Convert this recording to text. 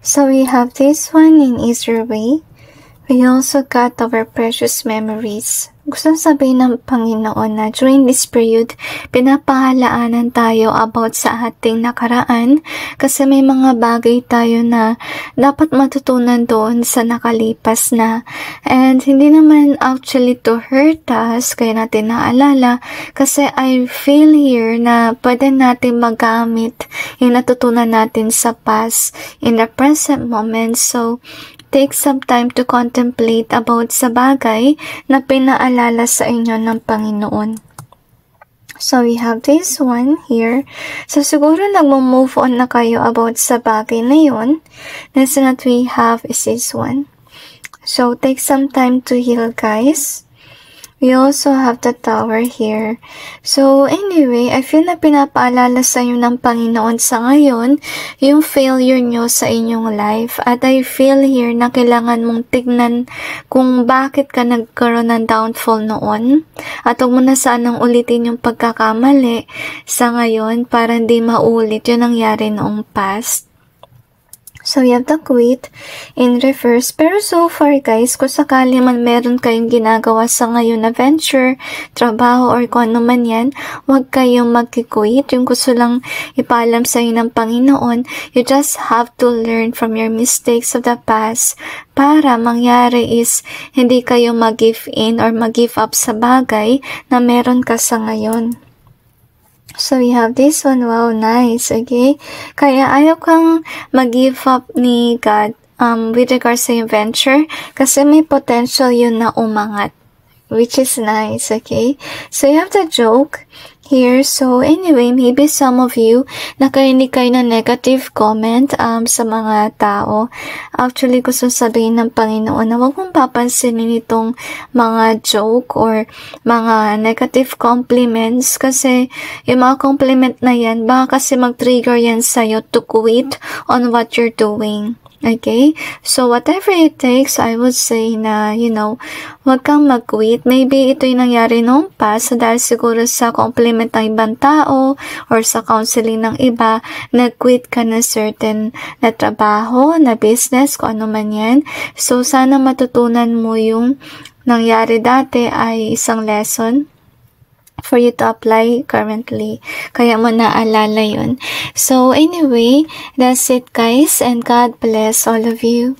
So we have this one in Easier Way. We also got our precious memories. Gusto sabihin ng Panginoon na during this period, pinapahalaanan tayo about sa ating nakaraan kasi may mga bagay tayo na dapat matutunan doon sa nakalipas na. And hindi naman actually to hurt us, kaya natin naalala, kasi I feel here na pwede natin magamit yung natutunan natin sa past in the present moment. So, take some time to contemplate about sa bagay na pinaalala sa inyo ng Panginoon. So, we have this one here. So, siguro nagmo-move on na kayo about sa bagay na yun. Next that we have is this one. So, take some time to heal, guys. We also have the Tower here. So, anyway, I feel na pinapaalala sa inyo ng Panginoon sa ngayon yung failure nyo sa inyong life. At I feel here na kailangan mong tignan kung bakit ka nagkaroon ng downfall noon. At huwag mo na sanang ulitin yung pagkakamali sa ngayon para hindi maulit yung nangyari noong past. So, we have the quit in reverse. Pero so far, guys, kung sakali man meron kayong ginagawa sa ngayon na venture, trabaho, or kung ano man yan, huwag kayong mag-quit. Yung gusto lang ipaalam sa inyo ng Panginoon, you just have to learn from your mistakes of the past para mangyari is hindi kayo mag-give in or mag-give up sa bagay na meron ka sa ngayon. So, we have this one. Wow, nice. Okay? Kaya ayaw kang mag-give up ni God with regards sa yung venture kasi may potential yun na umangat, which is nice. Okay? So, you have the joke here. So, anyway, maybe some of you nakarinig kayo ng negative comment sa mga tao. Actually, gusto sabihin ng Panginoon na huwag mong papansinin itong mga joke or mga negative compliments kasi yung mga compliment na yan, baka kasi mag-trigger yan sa'yo to quit on what you're doing. Okay? So, whatever it takes, I would say na, huwag kang mag-quit. Maybe ito yung nangyari noong past dahil siguro sa compliment ng ibang tao or sa counseling ng iba, nag-quit ka na certain na trabaho, na business, kung ano man yan. So, sana matutunan mo yung nangyari dati ay isang lesson for you to apply currently. Kaya mo naalala yun. So, anyway, that's it, guys. And God bless all of you.